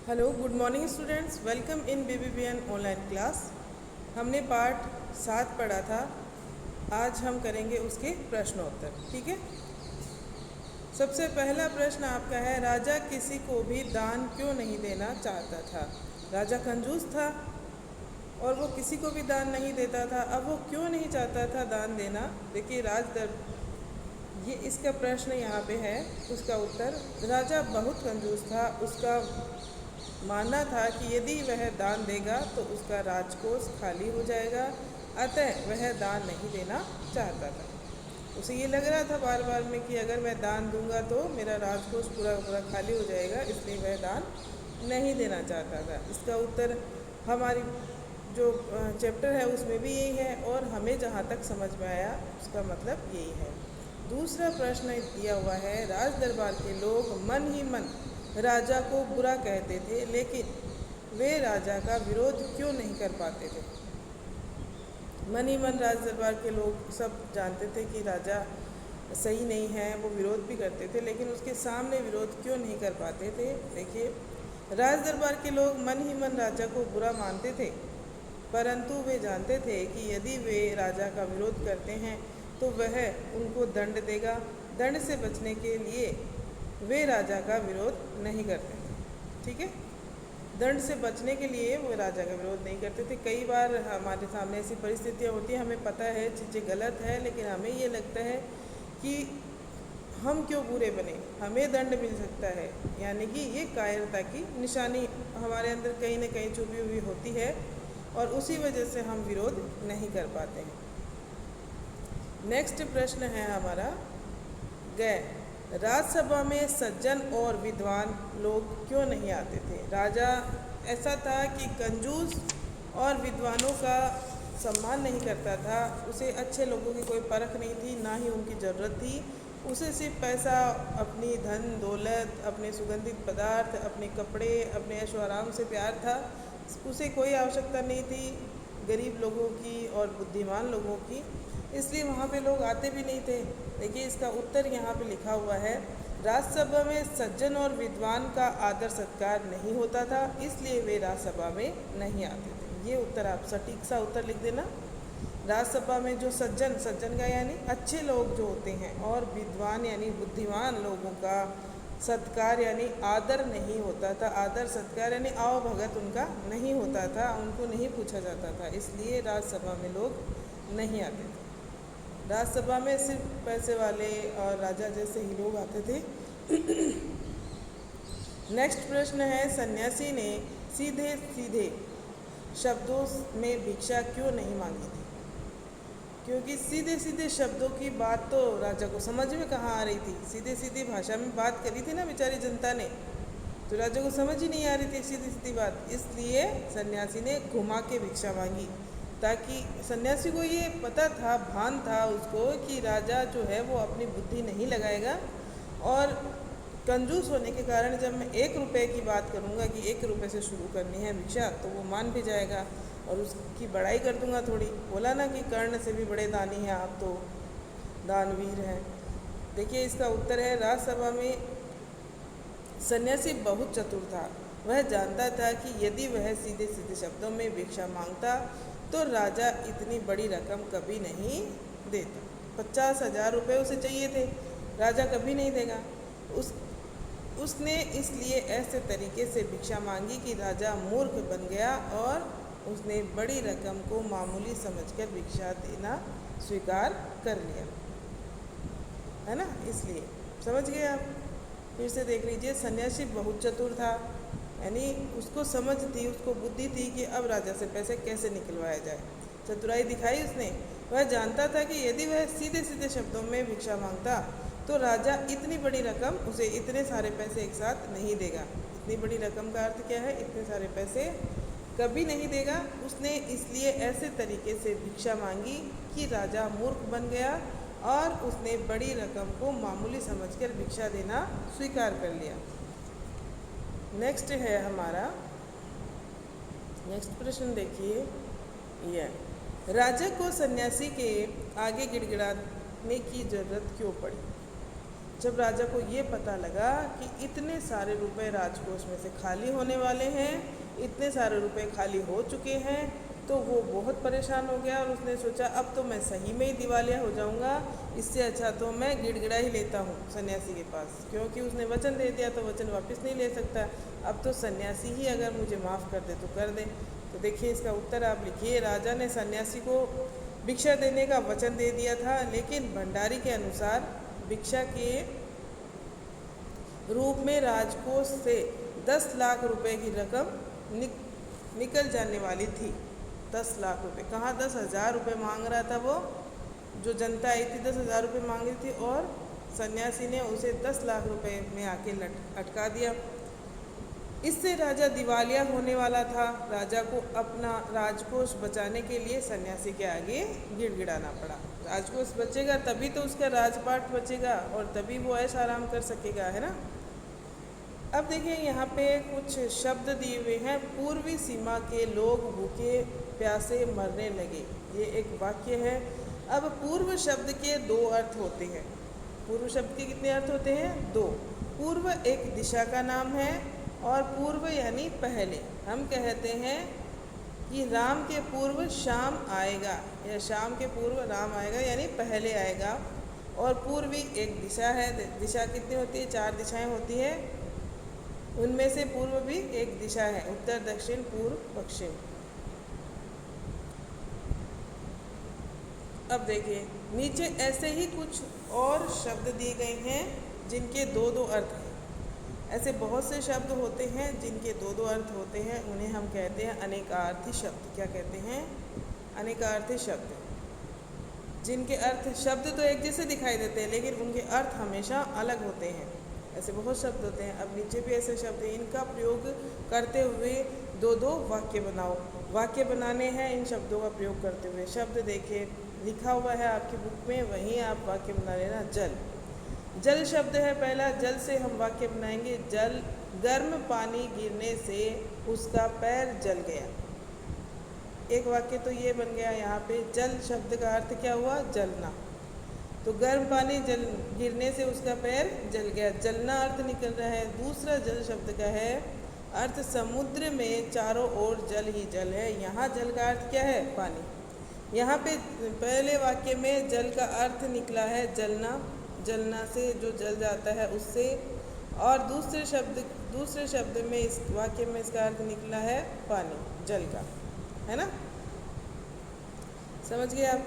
Hello good morning students, welcome in BBBN online class. हमने part 7 पढ़ा था। आज हम करेंगे उसके प्रश्नोत्तर। ठीक है। सबसे पहला प्रश्न आपका है, राजा किसी को भी दान क्यों नहीं देना चाहता था। राजा कंजूस था और वो किसी को भी दान नहीं देता था। अब वो क्यों नहीं चाहता था दान देना। देखिए ये इसका प्रश्न यहाँ पे है। उसका उत्तर, राजा बहुत कंजूस था। उसका मानना था कि यदि वह दान देगा तो उसका राजकोष खाली हो जाएगा, अतः वह दान नहीं देना चाहता था। उसे ये लग रहा था बार बार में कि अगर मैं दान दूंगा तो मेरा राजकोष पूरा पूरा खाली हो जाएगा, इसलिए वह दान नहीं देना चाहता था। इसका उत्तर हमारी जो चैप्टर है उसमें भी यही है और हमें जहाँ तक समझ में आया उसका मतलब यही है। दूसरा प्रश्न दिया हुआ है, राज दरबार के लोग मन ही मन राजा को बुरा कहते थे, लेकिन वे राजा का विरोध क्यों नहीं कर पाते थे। मन ही मन राज दरबार के लोग सब जानते थे कि राजा सही नहीं है, वो विरोध भी करते थे, लेकिन उसके सामने विरोध क्यों नहीं कर पाते थे। देखिए, राज दरबार के लोग मन ही मन राजा को बुरा मानते थे, परंतु वे जानते थे कि यदि वे राजा का विरोध करते हैं तो वह उनको दंड देगा। दंड से बचने के लिए वे राजा का विरोध नहीं करते थे। ठीक है। दंड से बचने के लिए वो राजा का विरोध नहीं करते थे। कई बार हमारे सामने ऐसी परिस्थितियाँ होती हैं, हमें पता है चीज़ें गलत है, लेकिन हमें ये लगता है कि हम क्यों बुरे बने, हमें दंड मिल सकता है। यानी कि ये कायरता की निशानी हमारे अंदर कहीं ना कहीं छुपी हुई होती है और उसी वजह से हम विरोध नहीं कर पाते हैं। नेक्स्ट प्रश्न है हमारा, राज्यसभा में सज्जन और विद्वान लोग क्यों नहीं आते थे। राजा ऐसा था कि कंजूस और विद्वानों का सम्मान नहीं करता था। उसे अच्छे लोगों की कोई परख नहीं थी, ना ही उनकी ज़रूरत थी। उसे सिर्फ पैसा, अपनी धन दौलत, अपने सुगंधित पदार्थ, अपने कपड़े, अपने ऐशो आराम से प्यार था। उसे कोई आवश्यकता नहीं थी गरीब लोगों की और बुद्धिमान लोगों की, इसलिए वहाँ पे लोग आते भी नहीं थे। देखिए, इसका उत्तर यहाँ पे लिखा हुआ है, राज्यसभा में सज्जन और विद्वान का आदर सत्कार नहीं होता था, इसलिए वे राज्यसभा में नहीं आते थे। ये उत्तर आप सटीक सा उत्तर लिख देना। राज्यसभा में जो सज्जन का यानी अच्छे लोग जो होते हैं, और विद्वान यानी बुद्धिमान लोगों का सत्कार यानी आदर नहीं होता था। आदर सत्कार यानी आओ भगत उनका नहीं होता था, उनको नहीं पूछा जाता था, इसलिए राज्यसभा में लोग नहीं आते थे। राज्यसभा में सिर्फ पैसे वाले और राजा जैसे ही लोग आते थे। नेक्स्ट प्रश्न है, सन्यासी ने सीधे सीधे शब्दों में भिक्षा क्यों नहीं मांगी थी। क्योंकि सीधे सीधे शब्दों की बात तो राजा को समझ में कहाँ आ रही थी। सीधे सीधी भाषा में बात करी थी ना बेचारी जनता ने, तो राजा को समझ ही नहीं आ रही थी सीधी सीधी बात, इसलिए सन्यासी ने घुमा के भिक्षा मांगी, ताकि सन्यासी को ये पता था, भान था उसको कि राजा जो है वो अपनी बुद्धि नहीं लगाएगा, और कंजूस होने के कारण जब मैं 1 रुपये की बात करूँगा कि 1 रुपये से शुरू करनी है भिक्षा, तो वो मान भी जाएगा और उसकी बड़ाई कर दूंगा थोड़ी। बोला ना कि कर्ण से भी बड़े दानी हैं आप, तो दानवीर हैं। देखिए, इसका उत्तर है, राज्यसभा में सन्यासी बहुत चतुर था। वह जानता था कि यदि वह सीधे सीधे शब्दों में भिक्षा मांगता तो राजा इतनी बड़ी रकम कभी नहीं देता। 50,000 रुपये उसे चाहिए थे, राजा कभी नहीं देगा। उसने इसलिए ऐसे तरीके से भिक्षा मांगी कि राजा मूर्ख बन गया और उसने बड़ी रकम को मामूली समझकर भिक्षा देना स्वीकार कर लिया, है ना। इसलिए समझ गए आप। फिर से देख लीजिए, सन्यासी बहुत चतुर था, यानी उसको समझ थी, उसको बुद्धि थी कि अब राजा से पैसे कैसे निकलवाया जाए। चतुराई दिखाई उसने। वह जानता था कि यदि वह सीधे सीधे शब्दों में भिक्षा मांगता तो राजा इतनी बड़ी रकम, उसे इतने सारे पैसे एक साथ नहीं देगा। इतनी बड़ी रकम का अर्थ क्या है, इतने सारे पैसे कभी नहीं देगा। उसने इसलिए ऐसे तरीके से भिक्षा मांगी कि राजा मूर्ख बन गया और उसने बड़ी रकम को मामूली समझकर भिक्षा देना स्वीकार कर लिया। नेक्स्ट है हमारा, नेक्स्ट प्रश्न देखिए, यह राजा को सन्यासी के आगे गिड़गिड़ाने की जरूरत क्यों पड़ी। जब राजा को ये पता लगा कि इतने सारे रुपए राजकोष में से खाली होने वाले हैं, इतने सारे रुपए खाली हो चुके हैं, तो वो बहुत परेशान हो गया और उसने सोचा अब तो मैं सही में ही दिवालिया हो जाऊंगा, इससे अच्छा तो मैं गिड़गिड़ा ही लेता हूँ सन्यासी के पास, क्योंकि उसने वचन दे दिया तो वचन वापस नहीं ले सकता। अब तो सन्यासी ही अगर मुझे माफ़ कर दे तो कर दे। तो देखिए इसका उत्तर आप लिखिए। राजा ने सन्यासी को भिक्षा देने का वचन दे दिया था, लेकिन भंडारी के अनुसार भिक्षा के रूप में राजकोष से 10 लाख रुपए की रकम निकल जाने वाली थी। 10 लाख रुपए कहाँ, 10,000 रुपये मांग रहा था वो, जो जनता आई थी 10,000 रुपये मांग रही थी और सन्यासी ने उसे 10 लाख रुपए में आके अटका दिया। इससे राजा दिवालिया होने वाला था। राजा को अपना राजकोष बचाने के लिए सन्यासी के आगे गिड़गिड़ाना पड़ा। राजकोष बचेगा तभी तो उसका राजपाट बचेगा और तभी वो ऐसा आराम कर सकेगा, है ना। अब देखिए यहाँ पे कुछ शब्द दिए हुए हैं। पूर्वी सीमा के लोग भूखे प्यासे मरने लगे, ये एक वाक्य है। अब पूर्व शब्द के 2 अर्थ होते हैं। पूर्व शब्द के कितने अर्थ होते हैं? 2। पूर्व एक दिशा का नाम है और पूर्व यानी पहले। हम कहते हैं कि राम के पूर्व श्याम आएगा या श्याम के पूर्व राम आएगा, यानी पहले आएगा। और पूर्वी एक दिशा है। दिशा कितनी होती है? 4 दिशाएं होती है, उनमें से पूर्व भी एक दिशा है, उत्तर दक्षिण पूर्व पश्चिम। अब देखिए नीचे ऐसे ही कुछ और शब्द दिए गए हैं जिनके 2-2 अर्थ हैं। ऐसे बहुत से शब्द होते हैं जिनके 2-2 अर्थ होते हैं, उन्हें हम कहते हैं अनेकार्थी शब्द। क्या कहते हैं? अनेकार्थी शब्द। जिनके अर्थ, शब्द तो एक जैसे दिखाई देते हैं लेकिन उनके अर्थ हमेशा अलग होते हैं। ऐसे बहुत शब्द होते हैं। अब नीचे भी ऐसे शब्द हैं, इनका प्रयोग करते हुए 2-2 वाक्य बनाओ। वाक्य बनाने हैं इन शब्दों का प्रयोग करते हुए। शब्द देखिए लिखा हुआ है आपकी बुक में, वहीं आप वाक्य बना लेना। जल, जल शब्द है पहला। जल से हम वाक्य बनाएंगे। जल, गर्म पानी गिरने से उसका पैर जल गया। एक वाक्य तो ये बन गया यहाँ पे। जल शब्द का अर्थ क्या हुआ? जलना। तो गर्म पानी जल गिरने से उसका पैर जल गया, जलना अर्थ निकल रहा है। दूसरा जल शब्द का है अर्थ समुद्र में चारों ओर जल ही जल है। यहाँ जल का अर्थ क्या है? पानी। यहाँ पे पहले वाक्य में जल का अर्थ निकला है जलना, जलना से जो जल जाता है उससे। और दूसरे शब्द में इस वाक्य में इसका अर्थ निकला है पानी, जल का, है ना। समझ गए आप?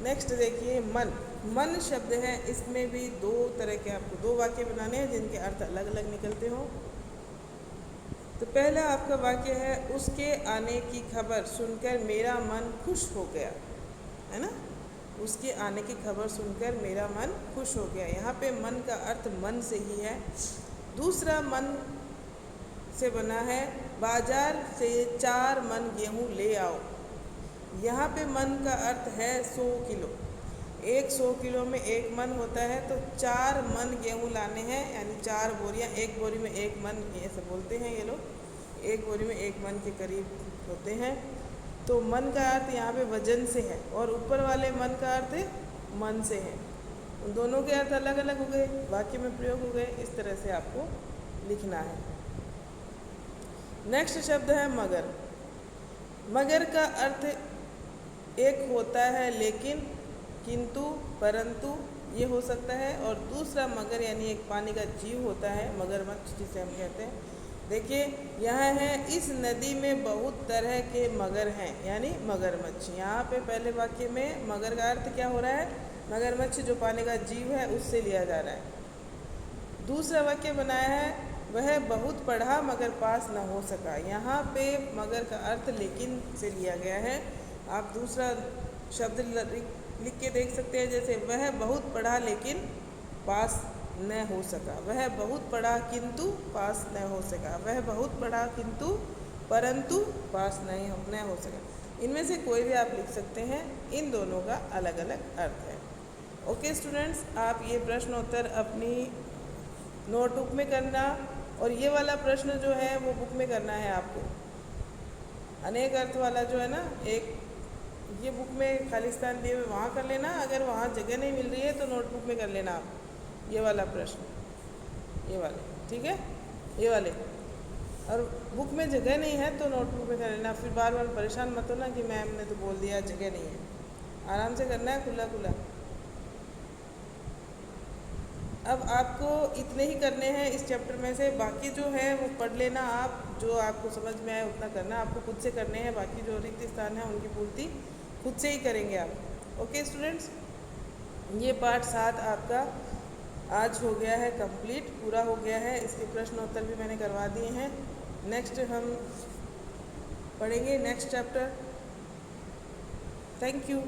नेक्स्ट देखिए मन। मन शब्द है, इसमें भी 2 तरह के आपको 2 वाक्य बनाने हैं जिनके अर्थ अलग अलग निकलते हो। तो पहला आपका वाक्य है, उसके आने की खबर सुनकर मेरा मन खुश हो गया, है ना। उसके आने की खबर सुनकर मेरा मन खुश हो गया। यहाँ पे मन का अर्थ मन से ही है। दूसरा मन से बना है, बाजार से 4 मन गेहूँ ले आओ। यहाँ पे मन का अर्थ है 100 किलो। 100 किलो में 1 मन होता है, तो 4 मन गेहूँ लाने हैं, यानी 4 बोरियाँ। 1 बोरी में 1 मन, ऐसे बोलते हैं ये लोग। 1 बोरी में 1 मन के करीब होते हैं। तो मन का अर्थ यहाँ पे वजन से है और ऊपर वाले मन का अर्थ मन से है। उन दोनों के अर्थ अलग अलग हो गए, वाक्य में प्रयोग हो गए। इस तरह से आपको लिखना है। नेक्स्ट शब्द है मगर। मगर का अर्थ एक होता है लेकिन, किंतु, परंतु ये हो सकता है। और दूसरा मगर यानी एक पानी का जीव होता है, मगरमच्छ जिसे हम कहते हैं। देखिए यहाँ है, इस नदी में बहुत तरह के मगर हैं, यानी मगरमच्छ। यहाँ पे पहले वाक्य में मगर का अर्थ क्या हो रहा है? मगरमच्छ जो पानी का जीव है उससे लिया जा रहा है। दूसरा वाक्य बनाया है, वह बहुत पढ़ा मगर पास न हो सका। यहाँ पे मगर का अर्थ लेकिन से लिया गया है। आप दूसरा शब्द लिख के देख सकते हैं, जैसे वह बहुत पढ़ा लेकिन पास न हो सका। वह बहुत पढ़ा किंतु पास न हो सका। वह बहुत पढ़ा किंतु परंतु पास न हो सका। इनमें से कोई भी आप लिख सकते हैं। इन दोनों का अलग अलग अर्थ है। ओके स्टूडेंट्स, आप ये प्रश्न उत्तर अपनी नोटबुक में करना, और ये वाला प्रश्न जो है वो बुक में करना है आपको। अनेक अर्थ वाला जो है ना, एक ये बुक में खालिस्तान दिए हुए वहाँ कर लेना। अगर वहाँ जगह नहीं मिल रही है तो नोटबुक में कर लेना आप। ये वाला प्रश्न, ये वाले, ठीक है, ये वाले। और बुक में जगह नहीं है तो नोटबुक में कर लेना, फिर बार बार परेशान मत होना कि मैम ने तो बोल दिया जगह नहीं है। आराम से करना है, खुला खुला। अब आपको इतने ही करने हैं इस चैप्टर में से, बाकी जो है वो पढ़ लेना आप, जो आपको समझ में आए उतना करना, आपको खुद से करने हैं। बाकी जो रिक्त स्थान है उनकी पूर्ति खुद से ही करेंगे आप। ओके स्टूडेंट्स, ये पार्ट 7 आपका आज हो गया है कंप्लीट, पूरा हो गया है। इसके प्रश्न उत्तर भी मैंने करवा दिए हैं। नेक्स्ट हम पढ़ेंगे नेक्स्ट चैप्टर। Thank you.